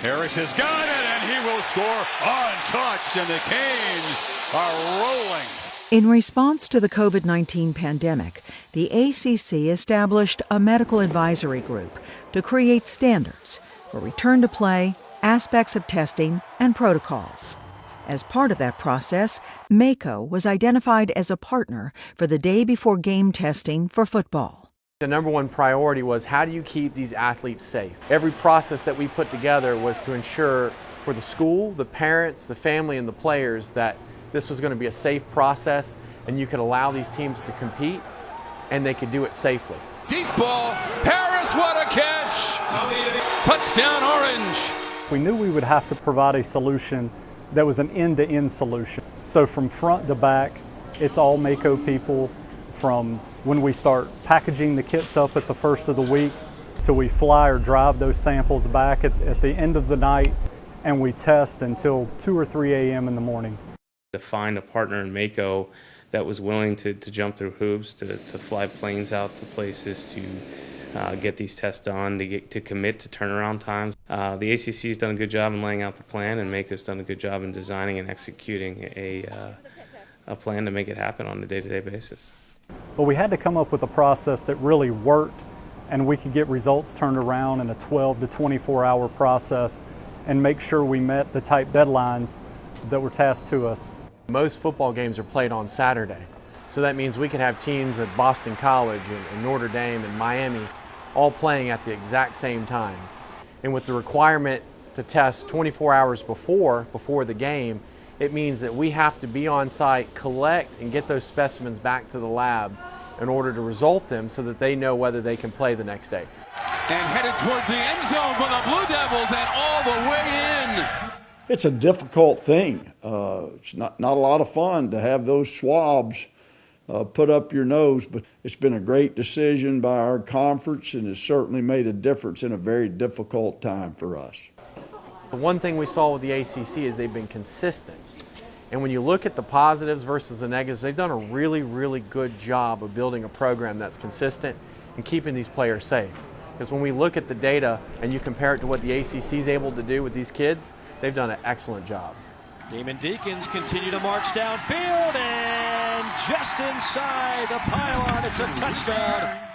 Harris has got it, and he will score untouched, and the Canes are rolling. In response to the COVID-19 pandemic, the ACC established a medical advisory group to create standards for return to play, aspects of testing, and protocols. As part of that process, Mako was identified as a partner for the day before game testing for football. The number one priority was, how do you keep these athletes safe? Every process that we put together was to ensure for the school, the parents, the family, and the players that this was going to be a safe process and you could allow these teams to compete and they could do it safely. Deep ball, Harris, what a catch! Touchdown Orange! We knew we would have to provide a solution that was an end-to-end solution. So from front to back, it's all Mako people, from when we start packaging the kits up at the first of the week till we fly or drive those samples back at the end of the night, and we test until 2 or 3 a.m. in the morning. To find a partner in Mako that was willing to jump through hoops, to fly planes out to places to get these tests done, to commit to turnaround times. The ACC has done a good job in laying out the plan, and Mako's done a good job in designing and executing a plan to make it happen on a day-to-day basis. But we had to come up with a process that really worked, and we could get results turned around in a 12 to 24-hour process and make sure we met the tight deadlines that were tasked to us. Most football games are played on Saturday, so that means we could have teams at Boston College and Notre Dame and Miami all playing at the exact same time. And with the requirement to test 24 hours before the game, it means that we have to be on site, collect and get those specimens back to the lab in order to result them so that they know whether they can play the next day. And headed toward the end zone for the Blue Devils, and all the way in. It's a difficult thing. It's not a lot of fun to have those swabs put up your nose, but it's been a great decision by our conference, and it's certainly made a difference in a very difficult time for us. The one thing we saw with the ACC is they've been consistent. And when you look at the positives versus the negatives, they've done a really, really good job of building a program that's consistent and keeping these players safe. Because when we look at the data and you compare it to what the ACC is able to do with these kids, they've done an excellent job. Demon Deacons continue to march downfield, and just inside the pylon, it's a touchdown.